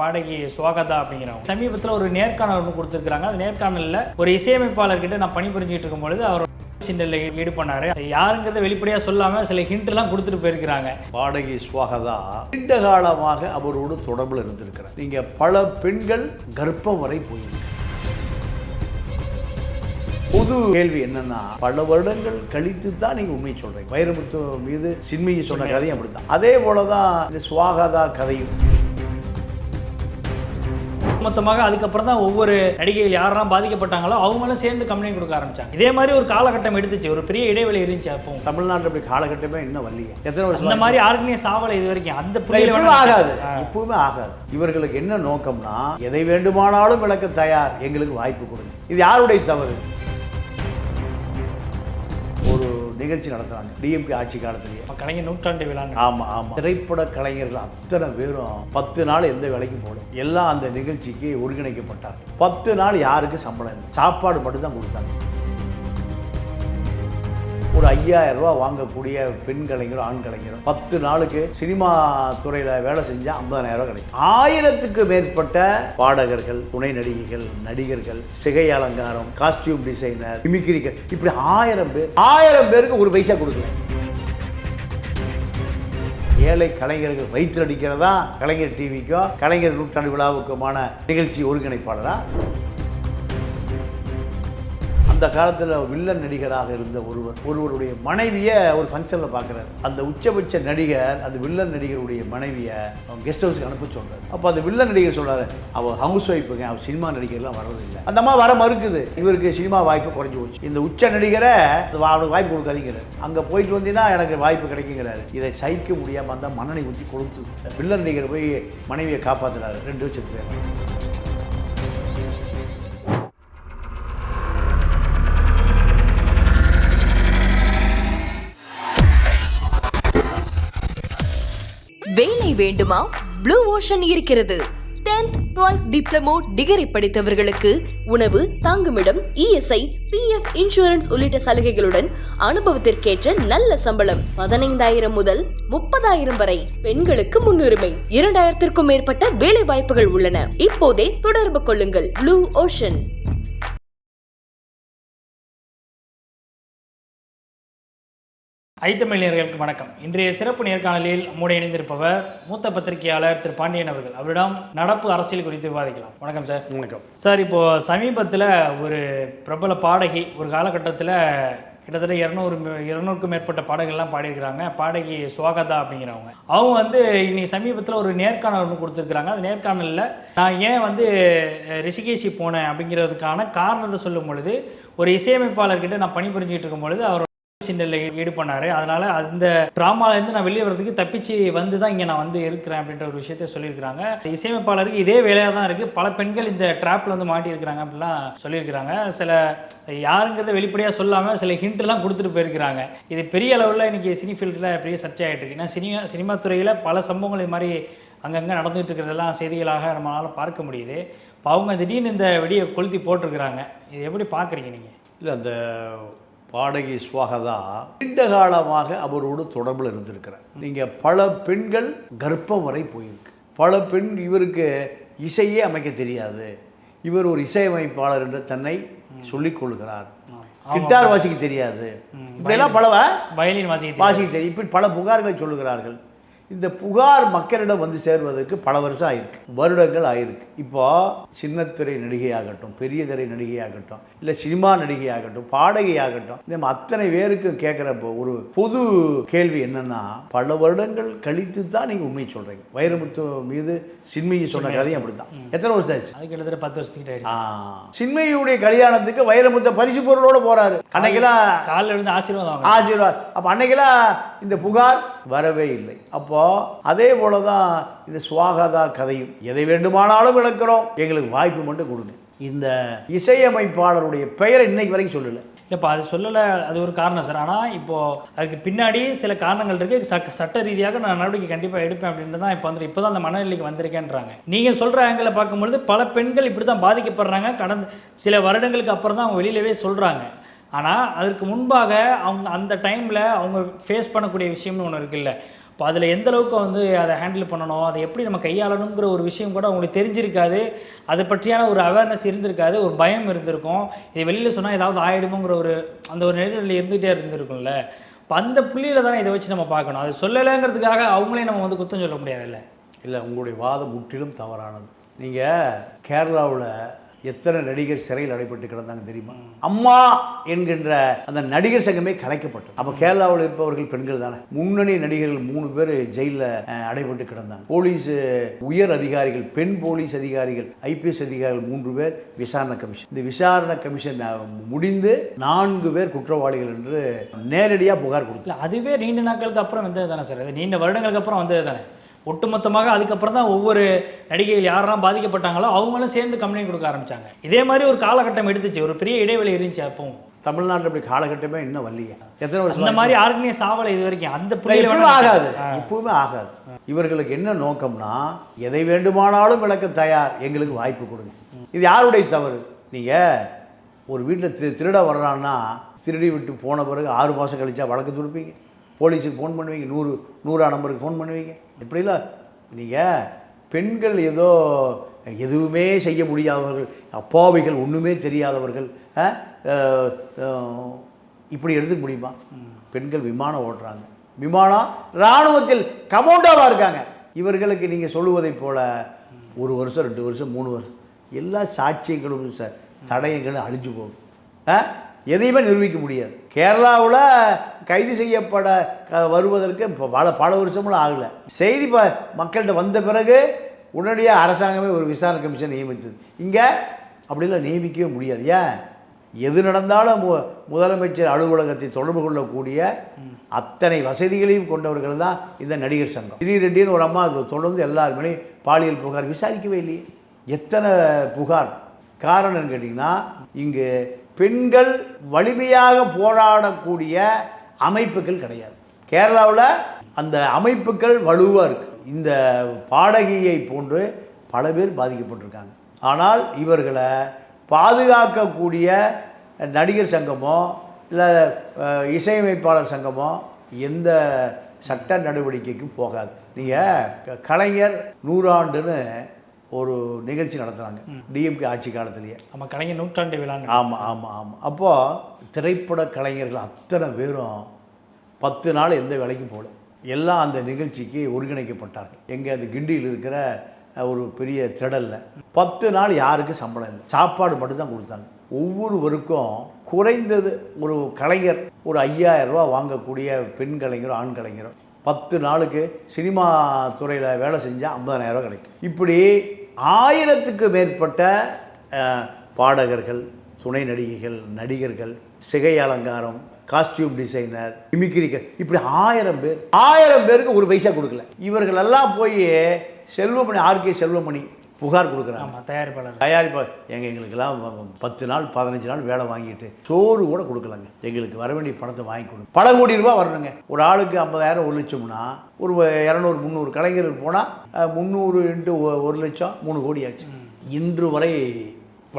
பாடகி சுவாகதா அப்படிங்கிறவங்க சமீபத்தில் ஒரு நேர்காணல் ஒன்று கொடுத்துருக்காங்க. அந்த நேர்காணலில் ஒரு இசையமைப்பாளர்கிட்ட நான் பணிபுரிஞ்சிட்டு இருக்கும்பொழுது அவர் சிண்டலில் ஈடுபண்ணாரு. யாருங்கிறத வெளிப்படையாக சொல்லாமல் சில ஹிண்ட்லாம் கொடுத்துட்டு போயிருக்கிறாங்க. பாடகி சுவாகதா நீண்ட காலமாக அவரோடு தொடர்பில் இருந்திருக்கிறார். நீங்க பல பெண்கள் கர்ப்பம் வரை போயிருக்கு. பொது கேள்வி என்னன்னா, பல வருடங்கள் கழித்து தான் நீங்க உண்மை சொல்றீங்க. வைரமுத்து மீது சின்மயி சொன்ன கதையும் அப்படித்தான். அதே போலதான் இந்த சுவாகதா கதையும். மொத்தமாக அதுக்கப்புறம் தான் ஒவ்வொரு நடிகைகள் யாரெல்லாம் பாதிக்கப்பட்டாங்களோ அவங்களும் சேர்ந்து கம்ப்ளைண்ட் கொடுக்க ஆரம்பிச்சாங்க. இதே மாதிரி ஒரு காலகட்டம் எடுத்துச்சு, ஒரு பெரிய இடைவெளி இருந்துச்சு. அப்போ தமிழ்நாட்டில் அப்படி காலகட்டமே இன்னும் வரலையே. எத்தனை வருஷம் இந்த மாதிரி யாருக்குமே சாவலை இது வரைக்கும். அந்த ஆகாது, எப்பவுமே ஆகாது. இவர்களுக்கு என்ன நோக்கம்னா, எதை வேண்டுமானாலும் விளக்க தயார், எங்களுக்கு வாய்ப்பு கொடுங்க. இது யாருடைய தவறு? ஒரு நிகழ்ச்சி நடத்துறாங்க டிஎம்கே ஆட்சி காலத்திலேயே, கலைஞர் நூற்றாண்டு விழா. ஆமாம், திரைப்பட கலைஞர்கள் அத்தனை பேரும் 10 நாள் எந்த வேலைக்கும் போகல. எல்லாம் அந்த நிகழ்ச்சிக்கு ஒருங்கிணைக்கப்பட்டாங்க. 10 நாள் யாருக்கு சம்பளம் இல்லை, சாப்பாடு மட்டும்தான் கொடுத்தாங்க. ஒரு 5000 ரூபா வாங்கக்கூடிய பெண் கலைஞரும் ஆண் கலைஞரும் 10 நாளுக்கு சினிமா துறையில் வேலை செஞ்சால் 50,000 ரூபா கிடைக்கும். 1000க்கு மேற்பட்ட பாடகர்கள், துணை நடிகைகள், நடிகர்கள், சிகை அலங்காரம், காஸ்டியூம் டிசைனர், மிமிக்ரிகள், இப்படி 1000 பேருக்கு ஒரு பைசா கொடுக்கல. ஏழை கலைஞர்கள் வயிற்று அடிக்கிறதா கலைஞர் டிவிக்கும் கலைஞர் நூற்றாண்டு விழாவுக்குமான நிகழ்ச்சி ஒருங்கிணைப்பாளரா? அந்த காலத்தில் வில்லன் நடிகராக இருந்த ஒருவருடைய மனைவியை ஒரு ஃபங்க்ஷனில் பார்க்குறாரு. அந்த உச்சபட்ச நடிகர் அந்த வில்லன் நடிகருடைய மனைவியை அவங்க கெஸ்ட் ஹவுஸுக்கு அனுப்ப சொல்கிறார். அப்போ அந்த வில்லன் நடிகர் சொல்கிறாரு, அவள் ஹவுஸ் ஒய்ஃபுங்க, அவள் சினிமா நடிகர்லாம் வர்றதில்லை. அந்த அம்மா வர மறுக்குது. இவருக்கு சினிமா வாய்ப்பு குறைஞ்சி போச்சு. இந்த உச்ச நடிகரை அவனுக்கு வாய்ப்பு கொடுக்காதீங்கிறார். அங்கே போயிட்டு வந்தீங்கன்னா எனக்கு வாய்ப்பு கிடைக்குங்கிறாரு. இதை சகிக்க முடியாமல் அந்த மண்ணனை ஊற்றி கொடுத்து வில்லன் நடிகர் போய் மனைவியை காப்பாற்றுறாரு. 2 வருஷத்துக்கு பேர். வேலை வேண்டுமா? ப்ளூ ஓஷன் இருக்கிறது. 10th 12th டிப்ளமோ டிகிரி படித்தவர்களுக்கு உணவு, தங்குமிடம், இஎஸ்ஐ, பிஎஃப், இன்சூரன்ஸ் உள்ளிட்ட சலுகைகளுடன் அனுபவத்திற்கேற்ற நல்ல சம்பளம் 15,000 முதல் 30,000 வரை. பெண்களுக்கு முன்னுரிமை. 2000த்திற்கும் மேற்பட்ட வேலை வாய்ப்புகள் உள்ளன. இப்போதே தொடர்பு கொள்ளுங்கள். Blue ocean. ஐத்தமிழ் நேயர்களுக்கு வணக்கம். இன்றைய சிறப்பு நேர்காணலில் நம்முடைய இணைந்திருப்பவர் மூத்த பத்திரிகையாளர் திரு பாண்டியன் அவர்கள். அவரிடம் நடப்பு அரசியல் குறித்து விவாதிக்கலாம். வணக்கம் சார். வணக்கம் சார். இப்போது சமீபத்தில் ஒரு பிரபல பாடகி ஒரு காலகட்டத்தில் கிட்டத்தட்ட 200க்கும் மேற்பட்ட பாடகர்கள்லாம் பாடியிருக்கிறாங்க. பாடகி சுவாகதா அப்படிங்கிறவங்க. அவங்க இன்னைக்கு சமீபத்தில் ஒரு நேர்காணல் ஒன்று கொடுத்துருக்குறாங்க. அந்த நேர்காணலில் நான் ஏன் ரிஷிகேஷி போனேன் அப்படிங்கிறதுக்கான காரணத்தை சொல்லும் பொழுது, ஒரு இசையமைப்பாளர்கிட்ட நான் பணிபுரிஞ்சிட்டு இருக்கும் பொழுது அவர் சிண்டலில் ஈடுபண்ணாரு. அதனால அந்த ட்ராமாலேருந்து நான் வெளியே வர்றதுக்கு தப்பிச்சு தான் இங்கே நான் இருக்கிறேன் அப்படின்ற ஒரு விஷயத்த சொல்லியிருக்கிறாங்க. இசையமைப்பாளருக்கு இதே வேலையாக தான் இருக்குது. பல பெண்கள் இந்த ட்ராப்பில் மாட்டியிருக்கிறாங்க அப்படிலாம் சொல்லியிருக்கிறாங்க. சில யாருங்கிறத வெளிப்படையாக சொல்லாமல் சில ஹிண்ட்லாம் கொடுத்துட்டு போயிருக்கிறாங்க. இது பெரிய அளவில் இன்றைக்கி சினி ஃபீல்டில் பெரிய சர்ச்சையாகிட்டு இருக்கு. ஏன்னா சினிமா துறையில் பல சம்பவங்கள் இது மாதிரி அங்கங்கே நடந்துகிட்டு இருக்கிறதெல்லாம் செய்திகளாக நம்மளால் பார்க்க முடியுது. இப்போ அவங்க திடீர்னு இந்த வெடியை கொளுத்தி போட்டிருக்கிறாங்க. இது எப்படி பார்க்குறீங்க நீங்கள்? இல்லை, அந்த பாடகி சுவாகதா நீண்ட காலமாக அவரோடு தொடர்பில் இருந்திருக்கிறார். நீங்கள் பல பெண்கள் கர்ப்பம் வரை போயிருக்கு. பல பெண் இவருக்கு இசையே அமைக்க தெரியாது, இவர் ஒரு இசையமைப்பாளர் என்று தன்னை சொல்லிக் கொள்கிறார். கிட்டார் வாசிக்க தெரியாது, இப்படியெல்லாம் பல வயலின் வாசிக்க தெரியும், இப்படி பல புகார்களை சொல்லுகிறார்கள். இந்த புகார் மக்களிடம் சேர்வதற்கு பல வருஷம் ஆயிருக்கு, வருடங்கள் ஆயிருக்கு. இப்போ சின்னத்திரை நடிகையாகட்டும், பெரிய திரை நடிகையாகட்டும், இல்லை சினிமா நடிகையாகட்டும், பாடகையாகட்டும், நம்ம அத்தனை பேருக்கும் கேட்குறப்போ ஒரு பொது கேள்வி என்னன்னா, பல வருடங்கள் கழித்து தான் நீங்கள் உண்மை சொல்கிறீங்க. வைரமுத்து மீது சின்மயி சொன்ன கதையும் அப்படித்தான். எத்தனை வருஷம் ஆச்சு? அது கிட்டத்தட்ட 10 வருஷத்துக்கிட்ட. சின்மயியுடைய கல்யாணத்துக்கு வைரமுத்த பரிசு பொருளோடு போறாரு. அன்னைக்கெல்லாம் காலில் இருந்து ஆசீர்வாதம். அப்போ அன்னைக்கெல்லாம் இந்த புகார் வரவே இல்லை. அப்போ அதே போலதான் இந்த சுவாகதா கதையும். எதை வேண்டுமானாலும் விளக்குறோம், எங்களுக்கு வாய்ப்பு மட்டும் கொடுங்க. இந்த இசையமைப்பாளருடைய பெயரை இன்னைக்கு வரைக்கும் சொல்லலை. இல்லைப்பா, அது சொல்லலை, அது ஒரு காரணம் சார். ஆனால் இப்போது அதுக்கு பின்னாடி சில காரணங்கள் இருக்குது. சட்ட ரீதியாக நான் நடவடிக்கை கண்டிப்பாக எடுப்பேன் அப்படின்ட்டு தான் இப்போ தான் அந்த மனநிலைக்கு வந்திருக்கேன்றாங்க. நீங்கள் சொல்கிற ஆங்கிளில் பார்க்கும்பொழுது பல பெண்கள் இப்படி தான் பாதிக்கப்படுறாங்க. கடந்த சில வருடங்களுக்கு அப்புறம் தான் அவங்க வெளியிலவே சொல்கிறாங்க. ஆனால் அதற்கு முன்பாக அவங்க அந்த டைமில் அவங்க ஃபேஸ் பண்ணக்கூடிய விஷயம்னு ஒன்று இருக்குல்ல. இப்போ அதில் எந்த அளவுக்கு வந்து அதை ஹேண்டில் பண்ணணும், அதை எப்படி நம்ம கையாளணுங்கிற ஒரு விஷயம் கூட அவங்களுக்கு தெரிஞ்சிருக்காது. அதை பற்றியான ஒரு அவேர்னஸ் இருந்திருக்காது, ஒரு பயம் இருந்திருக்கும். இது வெளியில் சொன்னால் ஏதாவது ஆகிடுமோங்கிற ஒரு அந்த ஒரு நெருடல் இருந்துகிட்டே இருந்திருக்கும்ல. இப்போ அந்த புள்ளியில் தானே இதை வச்சு நம்ம பார்க்கணும். அது சொல்லலைங்கிறதுக்காக அவங்களே நம்ம வந்து குத்தம் சொல்ல முடியாதுல்ல. இல்லை, உங்களுடைய வாதம் முற்றிலும் தவறானது. நீங்கள் கேரளாவில் எத்தனை நடிகர் சிறையில் அடைப்பட்டு கிடந்தாங்க தெரியுமா? அம்மா என்கின்ற அந்த நடிகர் சங்கமே கலைக்கப்பட்டது. அப்போ கேரளாவில் இருப்பவர்கள் பெண்கள் தானே. முன்னணி நடிகர்கள் 3 பேர் ஜெயிலில் அடைப்பட்டு கிடந்தாங்க. போலீஸ் உயர் அதிகாரிகள், பெண் போலீஸ் அதிகாரிகள், IPS அதிகாரிகள் 3 பேர் விசாரணை கமிஷன். இந்த விசாரணை கமிஷன் முடிந்து 4 பேர் குற்றவாளிகள் என்று நேரடியாக புகார் கொடுத்து. அதுவே நீண்ட நாட்களுக்கு அப்புறம் வந்தது தானே சார். அது நீண்ட வருடங்களுக்கு அப்புறம் வந்தது தானே. ஒட்டுமொத்தமாக அதுக்கப்புறம் தான் ஒவ்வொரு நடிகைகள் யாரெல்லாம் பாதிக்கப்பட்டாங்களோ அவங்களும் சேர்ந்து கம்ப்ளைண்ட் கொடுக்க ஆரம்பித்தாங்க. இதே மாதிரி ஒரு காலகட்டம் எடுத்துச்சு, ஒரு பெரிய இடைவெளி இருந்துச்சு. அப்பவும் தமிழ்நாட்டில் அப்படி காலகட்டமே இன்னும் வரலையே. எத்தனை வருஷம் இந்த மாதிரி யாருக்குமே சாவலை இது வரைக்கும். அந்த புள்ளியில் ஆகாது, எப்பவுமே ஆகாது. இவர்களுக்கு என்ன நோக்கம்னா, எதை வேண்டுமானாலும் விளக்க தயார், எங்களுக்கு வாய்ப்பு கொடுங்க. இது யாருடைய தவறு? நீங்கள் ஒரு வீட்டில் திருட வர்றான்னா, திருடி விட்டு போன பிறகு 6 மாதம் கழிச்சா வழக்கு தொடுப்பீங்க, போலீஸுக்கு ஃபோன் பண்ணுவீங்க, 100 நம்பருக்கு ஃபோன் பண்ணுவீங்க. இப்படிலாம் நீங்கள் பெண்கள் ஏதோ எதுவுமே செய்ய முடியாதவர்கள், அப்பாவிகள், ஒன்றுமே தெரியாதவர்கள் இப்படி எடுத்துக்க முடியுமா? பெண்கள் விமானம் ஓட்டுறாங்க, விமானம் இராணுவத்தில் கமோண்டாவாக இருக்காங்க. இவர்களுக்கு நீங்கள் சொல்லுவதைப் போல் 1 வருஷம் 2 வருஷம் 3 வருஷம் எல்லா சாட்சியங்களும் சார் தடயங்களும் அழிஞ்சு போகும். எதையுமே நிரூபிக்க முடியாது. கேரளாவில் கைது செய்யப்பட வருவதற்கு இப்போ பல வருஷங்களும் ஆகலை. செய்தி மக்கள்கிட்ட வந்த பிறகு உடனடியாக அரசாங்கமே ஒரு விசாரணை கமிஷன் நியமித்தது. இங்கே அப்படிலாம் நியமிக்கவே முடியாது. ஏன்? எது நடந்தாலும் முதலமைச்சர் அலுவலகத்தை தொடர்பு கொள்ளக்கூடிய அத்தனை வசதிகளையும் கொண்டவர்கள் தான் இந்த நடிகர் சங்கம். ஸ்ரீரெட்டின்னு ஒரு அம்மா தொடர்ந்து எல்லாருமே பாலியல் புகார் விசாரிக்கவே இல்லையே. எத்தனை புகார்? காரணம் கேட்டிங்கன்னா, இங்கு பெண்கள் வலிமையாக போராடக்கூடிய அமைப்புகள் கிடையாது. கேரளாவில் அந்த அமைப்புகள் வலுவாக இருக்குது. இந்த பாடகியை போன்று பல பேர் பாதிக்கப்பட்டிருக்காங்க. ஆனால் இவர்களை பாதுகாக்கக்கூடிய நடிகர் சங்கமோ இல்லை இசையமைப்பாளர் சங்கமோ எந்த சட்ட நடவடிக்கைக்கும் போகாது. நீங்கள் கலைஞர் 100 ஆண்டுன்னு ஒரு நிகழ்ச்சி நடத்துகிறாங்க DMK ஆட்சி காலத்திலேயே. நம்ம கலைஞர் 100 விழா. ஆமாம் ஆமாம் ஆமாம். அப்போது திரைப்பட கலைஞர்கள் அத்தனை பேரும் 10 நாள் எந்த வேலைக்கும் போகல. எல்லாம் அந்த நிகழ்ச்சிக்கு ஒருங்கிணைக்கப்பட்டார்கள். எங்கே அந்த கிண்டியில் இருக்கிற ஒரு பெரிய திடலில் 10 நாள் யாருக்கும் சம்பளம் இல்லை, சாப்பாடு மட்டும்தான் கொடுத்தாங்க. ஒவ்வொருவருக்கும் குறைந்தது ஒரு கலைஞர் ஒரு 5000 ரூபா வாங்கக்கூடிய பெண் கலைஞரோ ஆண் கலைஞரோ 10 நாளுக்கு சினிமா துறையில் வேலை செஞ்சால் 50,000 ரூபா கிடைக்கும். இப்படி 1000க்கு மேற்பட்ட பாடகர்கள், துணை நடிகைகள், நடிகர்கள், சிகை அலங்காரம், காஸ்டியூம் டிசைனர், மிமிக்ரிக்கர், இப்படி 1000 பேருக்கு ஒரு பைசா கொடுக்கல. இவர்களெல்லாம் போய் செல்வமணி, RK செல்வமணி புகார் கொடுக்குறாங்க. தயாரிப்பாளர் எங்களுக்கெல்லாம் 10 நாள் 15 நாள் வேலை வாங்கிட்டு சோறு கூட கொடுக்கலங்க, எங்களுக்கு வர வேண்டிய பணத்தை வாங்கி கொடுங்க. பல கோடி ரூபா வரணுங்க. ஒரு ஆளுக்கு 50,000 1 லட்சம்னா ஒரு 200 300 கலைஞர்கள் போனால் 300 × 1 லட்சம் 3 கோடி ஆச்சு. இன்று வரை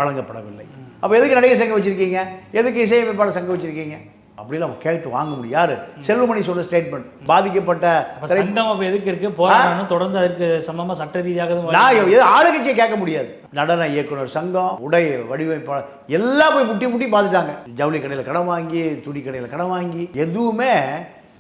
வழங்கப்படவில்லை. அப்போ எதுக்கு நடிகர் சங்கம் வச்சுருக்கீங்க? எதுக்கு இசையமைப்பாளர் சங்கம் வச்சுருக்கீங்க? அப்படிலாம் கேட்டு வாங்க முடியும். யாரு? செல்வமணி சொல்ற ஸ்டேட்மெண்ட். பாதிக்கப்பட்ட சங்கம் அப்போ எதுக்கு இருக்கு? போராடணும், தொடர்ந்து அதுக்கு சமமாக சட்ட ரீதியாக ஆளுங்கட்சியை கேட்க முடியாது. நடன இயக்குனர் சங்கம், உடை வடிவமைப்பாளர் எல்லாம் போய் முட்டி பார்த்துட்டாங்க. ஜவுளி கடையில் கடன் வாங்கி, துணி கடையில் கடன் வாங்கி, எதுவுமே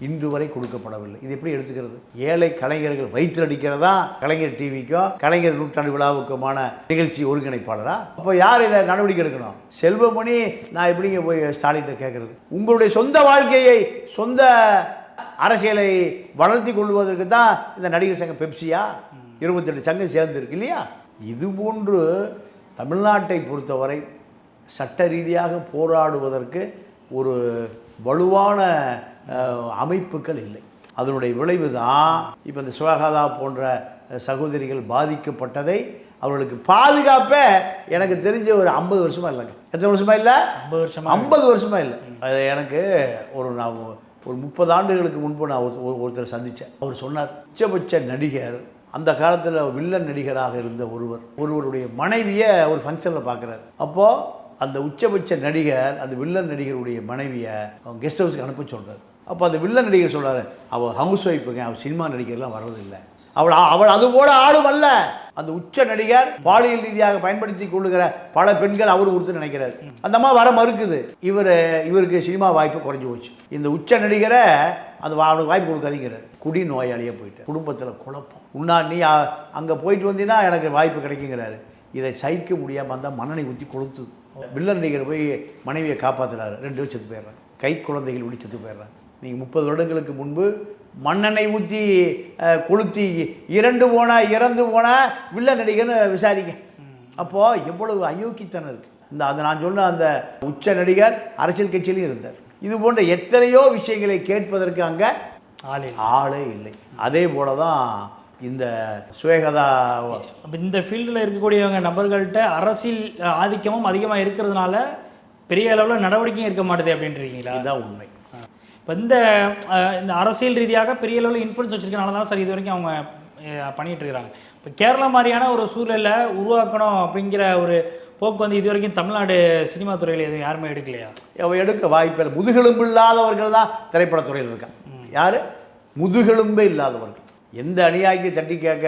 இன்று வரை கொடுக்கப்படவில்லை. இது எப்படி எடுத்துக்கிறது? ஏழை கலைஞர்கள் வயிற்று அடிக்கிறதா கலைஞர் டிவிக்கும் கலைஞர் 100 விழாவுக்குமான நிகழ்ச்சி ஒருங்கிணைப்பாளரா? அப்போ யார் இதை நடவடிக்கை எடுக்கணும்? செல்வமணி நான் எப்படிங்க போய் ஸ்டாலின் கேட்கறது? உங்களுடைய சொந்த வாழ்க்கையை, சொந்த அரசியலை வளர்த்தி கொள்வதற்கு தான் இந்த நடிகர் சங்கம் பெப்சியா 28 சங்கம் சேர்ந்து இருக்கு இல்லையா? இதுபோன்று தமிழ்நாட்டை பொறுத்தவரை சட்ட ரீதியாக போராடுவதற்கு ஒரு வலுவான அமைப்புகள் இல்லை. அதனுடைய விளைவு தான் இப்போ இந்த சுவகாதா போன்ற சகோதரிகள் பாதிக்கப்பட்டதை அவர்களுக்கு பாதுகாப்பே எனக்கு தெரிஞ்ச ஒரு 50 வருஷமாக இல்லைங்க. எத்தனை வருஷமாக இல்லை? 50 வருஷமாக இல்லை. அது எனக்கு நான் ஒரு 30 ஆண்டுகளுக்கு முன்பு நான் ஒருத்தர் சந்தித்தேன். அவர் சொன்னார், உச்சபட்ச நடிகர், அந்த காலத்தில் வில்லன் நடிகராக இருந்த ஒருவருடைய மனைவியை ஒரு ஃபங்க்ஷனில் பார்க்குறாரு. அப்போது அந்த உச்சபட்ச நடிகர், அந்த வில்லன் நடிகருடைய மனைவியை கெஸ்ட் ஹவுஸுக்கு அனுப்ப சொல்கிறார். அப்போ அந்த வில்லன் நடிகர் சொல்கிறாரு, அவள் ஹவுஸ் ஒய்ஃபுங்க, அவள் சினிமா நடிகர்லாம் வர்றதில்லை, அவள் அது போல ஆளும் அல்ல. அந்த உச்ச நடிகர் பாலியல் ரீதியாக பயன்படுத்தி கொள்ளுகிற பல பெண்கள் அவர் ஒருத்தர் நினைக்கிறாரு. அந்த அம்மா வர மறுக்குது. இவருக்கு சினிமா வாய்ப்பு குறைஞ்சி போச்சு. இந்த உச்ச நடிகரை அந்த அவனுக்கு வாய்ப்பு கொடுக்காதீங்கிறார். குடி நோயாளியாக போயிட்டு குடும்பத்தில் குழப்பம். நீ அங்கே போயிட்டு வந்தீங்கன்னா எனக்கு வாய்ப்பு கிடைக்குங்கிறாரு. இதை சகிக்க முடியாமல் அந்த மண்ணெண்ணை ஊற்றி கொளுத்துது. வில்லன் நடிகர் போய் மனைவியை காப்பாற்றுறாரு. 2 பேர் செத்து போயிடுறாங்க. கை குழந்தைகள் இப்படி செத்து போயிடுறாங்க. நீங்கள் 30 வருடங்களுக்கு முன்பு மண்ணெண்ணெய் ஊற்றி கொளுத்தி இறந்து போன வில்லன் நடிகர்னு விசாரிங்க. அப்போது எவ்வளவு அயோக்கியத்தனம் இருக்குது. அந்த நான் சொன்ன அந்த உச்ச நடிகர் அரசியல் கட்சியிலையும் இருந்தார். இது போன்ற எத்தனையோ விஷயங்களை கேட்பதற்கு அங்கே ஆளே இல்லை. அதே போல தான் இந்த சுவேகதா. இந்த ஃபீல்டில் இருக்கக்கூடியவங்க நபர்கள்ட்ட அரசியல் ஆதிக்கமும் அதிகமாக இருக்கிறதுனால பெரிய அளவில் நடவடிக்கையும் இருக்க மாட்டேது அப்படின்றீங்களா? இதுதான் உண்மை. இப்போ இந்த அரசியல் ரீதியாக பெரிய அளவில் இன்ஃப்ளூயன்ஸ் வச்சுருக்கனால தான் சார் இது வரைக்கும் அவங்க பண்ணிகிட்டு இருக்கிறாங்க. இப்போ கேரளா மாதிரியான ஒரு சூழலை உருவாக்கணும் அப்படிங்கிற ஒரு போக்கு வந்து இது வரைக்கும் தமிழ்நாடு சினிமா துறையில் எதுவும் யாருமே எடுக்கலையா? எடுக்க வாய்ப்பில்லை. முதுகெலும்பு இல்லாதவர்கள் தான் திரைப்படத்துறையில் இருக்காங்க. யார்? முதுகெலும்பே இல்லாதவர்கள். எந்த அநியாயத்தை தட்டி கேட்க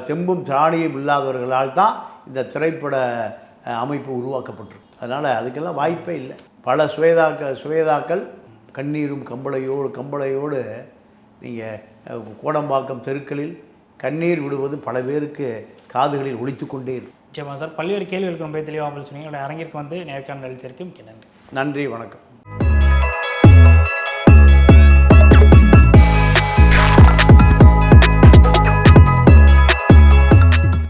தெம்பும் திராணியும் இல்லாதவர்களால் தான் இந்த திரைப்பட அமைப்பு உருவாக்கப்பட்டிருக்கு. அதனால் அதுக்கெல்லாம் வாய்ப்பே இல்லை. பல சுவேதாக்கள் கண்ணீரும் கம்பளையோடு நீங்கள் கோடம்பாக்கம் தெருக்களில் கண்ணீர் விடுவது பல பேருக்கு காதுகளில் ஒலித்து கொண்டே இருக்கும். நிச்சயமாக சார், பல்வேறு கேள்விகளுக்கு ரொம்ப தெளிவாக சொன்னீங்க. அரங்கிற்கு வந்து நேர்காணல் அளித்திருக்கு. மிக்க நன்றி. நன்றி, வணக்கம்.